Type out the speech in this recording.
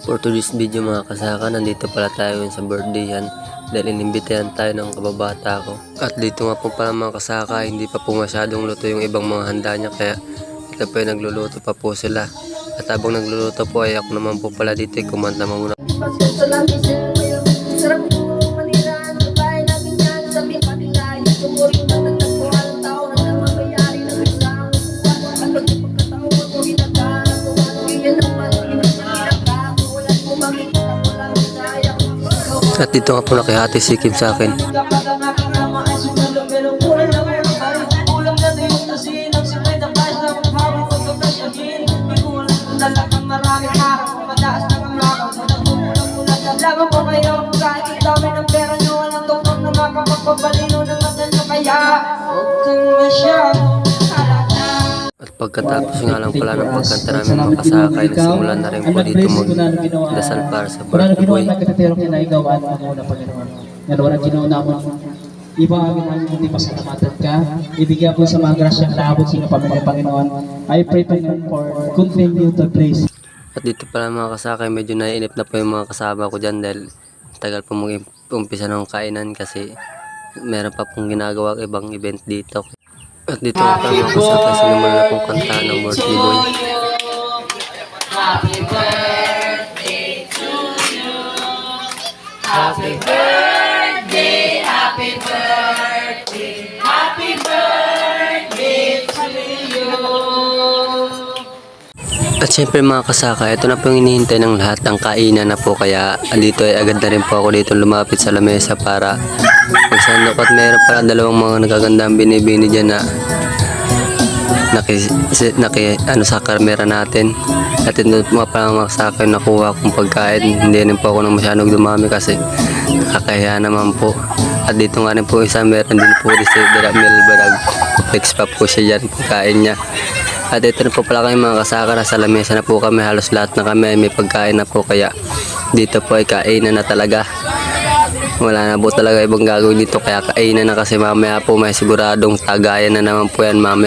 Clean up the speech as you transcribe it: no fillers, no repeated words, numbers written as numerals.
For today's video mga kasaka, nandito pala tayo sa birthday yan dahil inimbitahan tayo ng kababata ko. At dito nga po pala mga kasaka, hindi pa po masyadong luto yung ibang mga handa niya, kaya ito po ay nagluluto pa po sila. At habang nagluluto po ay ako naman po pala dito ay kumanta muna. At dito nga po nakihati si Kim sa akin. At pagkatapos nga lang pala ng pagkanta namin mga kasaka, ay nagsimula na rin po dito magdasal para sa birthday boy. Yan walang ginauna mo. Iba amin ang hindi pasalamatan ka. Ibigay po sa mga grasyang laabot sa inyo pamilya Panginoon. I pray Panginoon for continue to place. At dito pala mga kasaka, medyo naiinip na po yung mga kasama ko dyan dahil tagal po mag-umpisa ng kainan kasi meron pa pong ginagawa ibang event dito. At dito nga pala mga kasaka, sinuman na pong kanta ng birthday boy. Happy birthday to you. Happy birthday, happy birthday, happy birthday to you. At syempre mga kasaka, ito na po yung hinihintay ng lahat, ng kainan na po, kaya dito ay agad na rin po ako dito lumapit sa lamesa para magsandok. At meron pala dalawang mga nagagandang binibini dyan na ano sa kamera natin. At ito mga pala mga kasaka yung nakuha kong pagkain. Hindi rin po ako nang masyadong dumami kasi nakakahiya naman po. At dito nga rin po isa, meron din po si Daramil Barag. Flex pa po siya dyan, pagkain niya. At ito na po pala kami mga kasaka, nasa lamesa na po kami, halos lahat na kami ay may pagkain na po, kaya dito po ay kainan na talaga. Wala na po talaga ibang gagawin dito, kaya kainan na kasi mamaya po may siguradong tagayan na naman po yan mamaya.